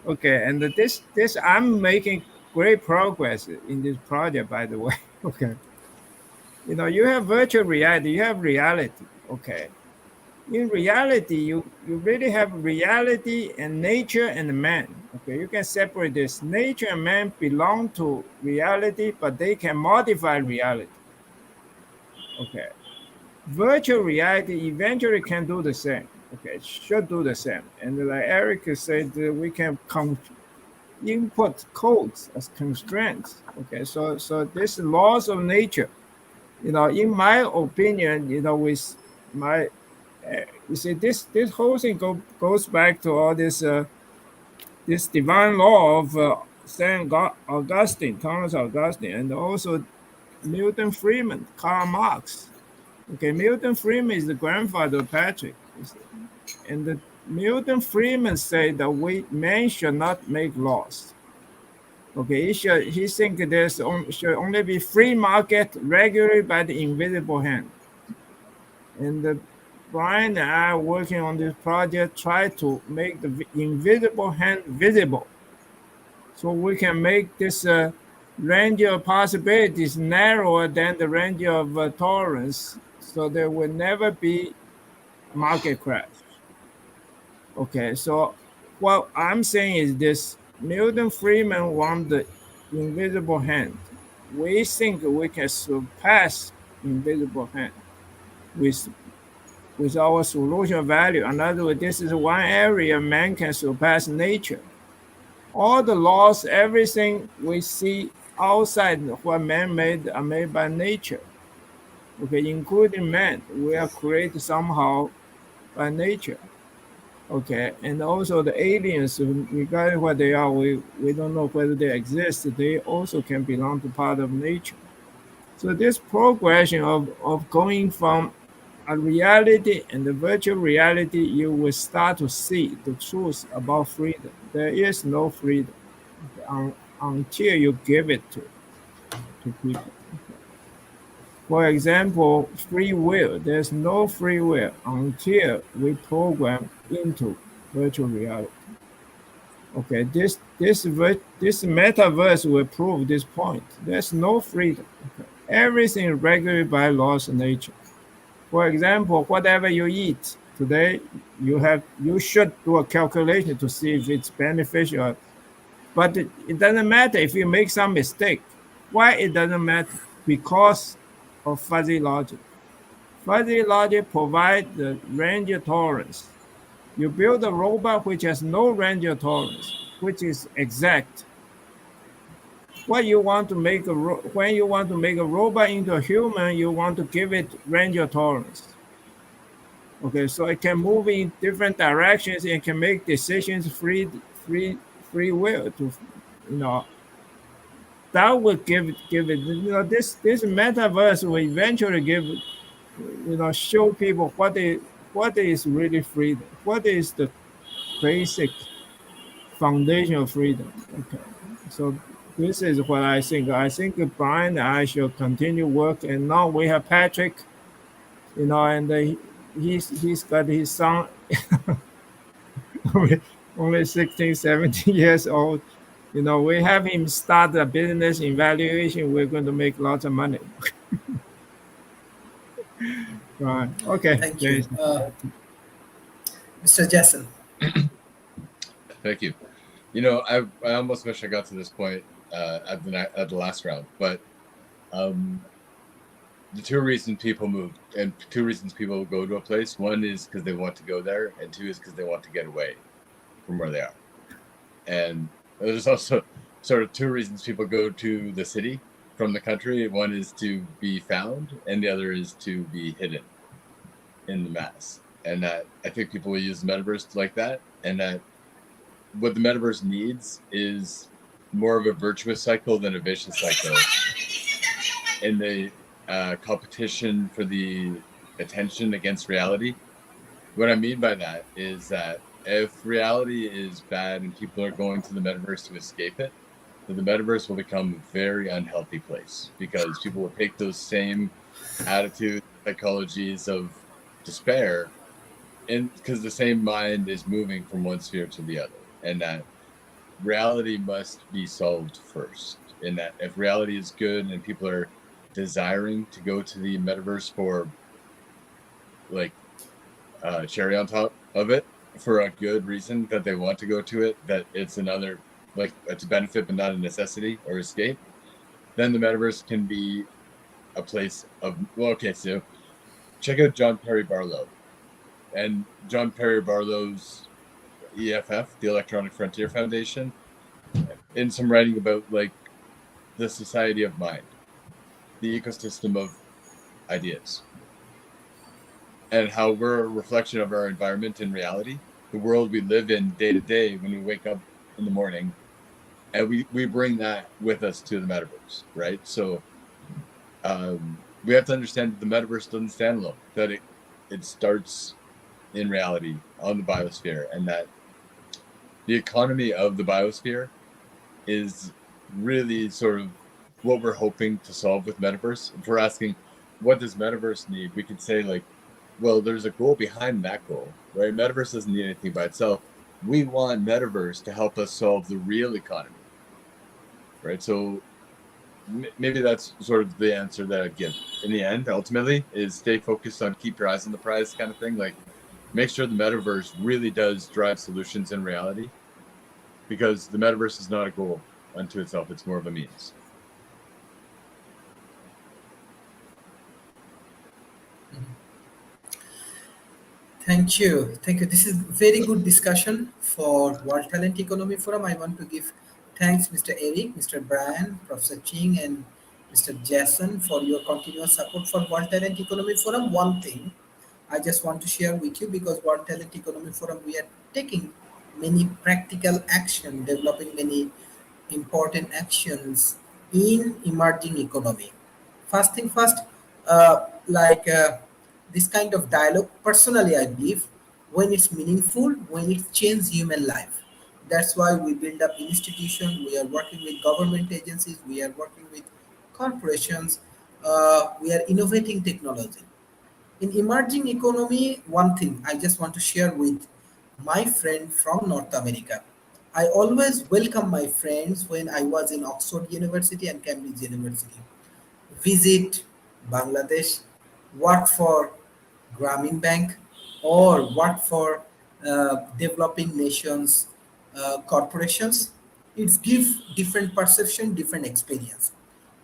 Okay, and this I'm making great progress in this project, by the way. Okay. You have virtual reality, you have reality. Okay. In reality, you really have reality and nature and man. Okay, you can separate this. Nature and man belong to reality, but they can modify reality. Okay. Virtual reality eventually can do the same. Okay, should do the same. And like Eric said, we can input codes as constraints. Okay, so this laws of nature, in my opinion, with my, you see, this whole thing goes back to all this divine law of Saint Augustine, Thomas Augustine, and also Milton Friedman, Karl Marx. Okay, Milton Friedman is the grandfather of Patrick. And Milton Friedman said that man should not make laws. Okay, he think should only be free market regulated by the invisible hand. And Brian and I are working on this project, try to make the invisible hand visible, so we can make this range of possibilities narrower than the range of tolerance, so there will never be market crash. Okay, so what I'm saying is this: Milton Friedman won the invisible hand. We think we can surpass invisible hand with our solution value. In other words, this is one area man can surpass nature. All the laws, everything we see outside what man made are made by nature. Okay, including man, we are created somehow by nature. Okay, and also the aliens, regarding what they are, we don't know whether they exist. They also can belong to part of nature. So this progression of going from a reality and the virtual reality, you will start to see the truth about freedom. There is no freedom until you give it to people. For example, free will. There's no free will until we program into virtual reality. Okay, this metaverse will prove this point. There's no freedom. Okay. Everything is regulated by laws of nature. For example, whatever you eat today, you should do a calculation to see if it's beneficial. But it doesn't matter if you make some mistake. Why it doesn't matter? Because of fuzzy logic. Fuzzy logic provides the range of tolerance. You build a robot which has no range of tolerance, which is exact. When you want to make a robot into a human, you want to give it range of tolerance. Okay, so it can move in different directions and can make decisions free will to, that will give it, this metaverse will eventually give, show people what is really freedom, what is the basic foundation of freedom. Okay, so this is what I think. I think Brian and I should continue work, and now we have Patrick, and he's got his son only 16, 17 years old. We have him start a business evaluation. We're going to make lots of money. Right. Okay. Thank you. Mr. Jason. Thank you. I almost wish I got to this point at the last round, but the two reasons people move and two reasons people go to a place: one is because they want to go there, and two is because they want to get away from where they are. And there's also sort of two reasons people go to the city from the country. One is to be found, and the other is to be hidden in the mass. And that I think people will use the metaverse like that, and that what the metaverse needs is more of a virtuous cycle than a vicious cycle in the competition for the attention against reality. What I mean by that is that if reality is bad and people are going to the metaverse to escape it, then the metaverse will become a very unhealthy place, because people will take those same attitudes, psychologies of despair, and because the same mind is moving from one sphere to the other, and that reality must be solved first. And that if reality is good and people are desiring to go to the metaverse for cherry on top of it, for a good reason that they want to go to it, that it's another, like, it's a benefit but not a necessity or escape, then the metaverse can be a place of, well, okay, so check out John Perry Barlow. And John Perry Barlow's EFF, the Electronic Frontier Foundation, in some writing about like the society of mind, the ecosystem of ideas, and how we're a reflection of our environment in reality, the world we live in day to day when we wake up in the morning, and we bring that with us to the metaverse, right? So we have to understand that the metaverse doesn't stand alone, that it starts in reality on the biosphere, and that the economy of the biosphere is really sort of what we're hoping to solve with metaverse. If we're asking, what does metaverse need? We could say, like, well, there's a goal behind that goal, right? Metaverse doesn't need anything by itself. We want metaverse to help us solve the real economy, right? So maybe that's sort of the answer that I'd give. In the end, ultimately, is stay focused on keep your eyes on the prize kind of thing. Like, make sure the metaverse really does drive solutions in reality, because the metaverse is not a goal unto itself. It's more of a means. Thank you. Thank you. This is very good discussion for World Talent Economy Forum. I want to give thanks Mr. Eric, Mr. Brian, Professor Ching, and Mr. Jason for your continuous support for World Talent Economy Forum. One thing I just want to share with you, because World Talent Economy Forum, we are taking many practical action, developing many important actions in emerging economy. First thing first, this kind of dialogue, personally, I believe when it's meaningful, when it changes human life. That's why we build up institutions. We are working with government agencies. We are working with corporations. We are innovating technology. In emerging economy, one thing I just want to share with my friend from North America. I always welcome my friends when I was in Oxford University and Cambridge University. Visit Bangladesh, work for Grameen Bank, or work for developing nations corporations. It gives different perception, different experience.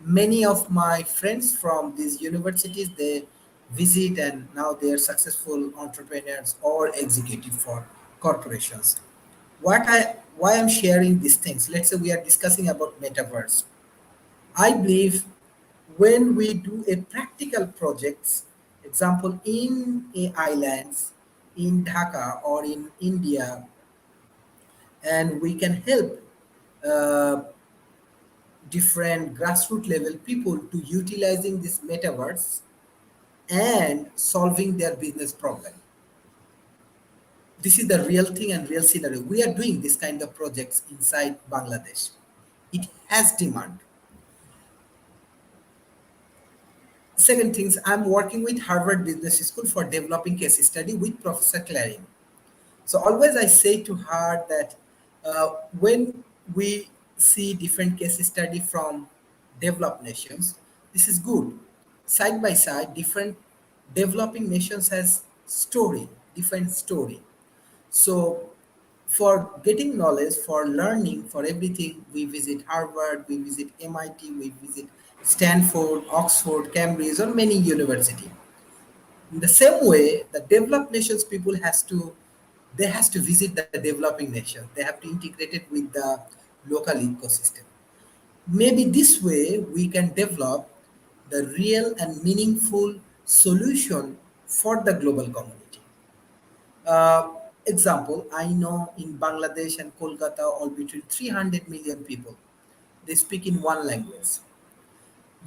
Many of my friends from these universities, they visit and now they are successful entrepreneurs or executive for corporations. Why I'm sharing these things? Let's say we are discussing about metaverse. I believe when we do a practical projects, example in a islands, in Dhaka or in India, and we can help uh, different grassroots level people to utilizing this metaverse and solving their business problem. This is the real thing and real scenario. We are doing this kind of projects inside Bangladesh. It has demand. Second things, I'm working with Harvard Business School for developing case study with Professor Clarin. So always I say to her that when we see different case study from developed nations, this is good. Side by side, different developing nations has story, different story. So for getting knowledge, for learning, for everything, we visit Harvard, we visit MIT, we visit Stanford, Oxford, Cambridge, or many university. In the same way, the developed nations people has to visit the developing nation. They have to integrate it with the local ecosystem. Maybe this way we can develop the real and meaningful solution for the global community. Uh, Example, I know in Bangladesh and Kolkata, all between 300 million people, they speak in one language.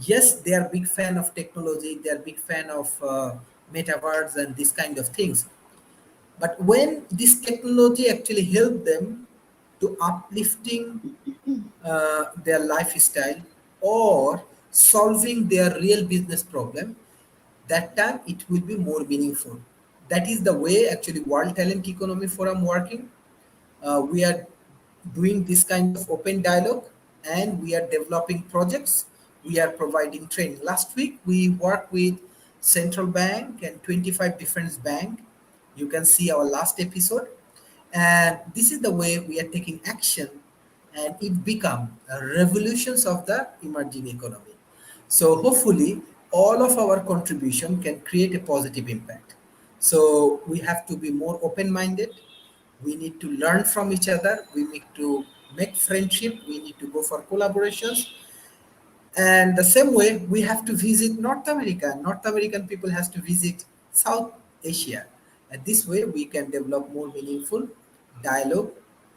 Yes, they are big fan of technology, they are big fan of metaverse and this kind of things. But when this technology actually help them to uplifting their lifestyle or solving their real business problem, that time it will be more meaningful. That is the way actually World Talent Economy Forum working. We are doing this kind of open dialogue and we are developing projects. We are providing training. Last week we worked with Central Bank and 25 different bank. You can see our last episode. And this is the way we are taking action, and it become revolutions of the emerging economy. So hopefully all of our contribution can create a positive impact. So we have to be more open-minded. We need to learn from each other. We need to make friendship. We need to go for collaborations. And the same way, we have to visit North America. North American people has to visit South Asia. And this way, we can develop more meaningful dialogue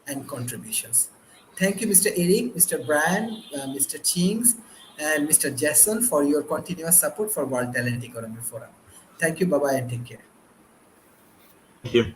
and contributions. Thank you, Mr. Eric, Mr. Brian, Mr. Chings, and Mr. Jason for your continuous support for World Talent Economy Forum. Thank you. Bye bye, and take care. Thank you.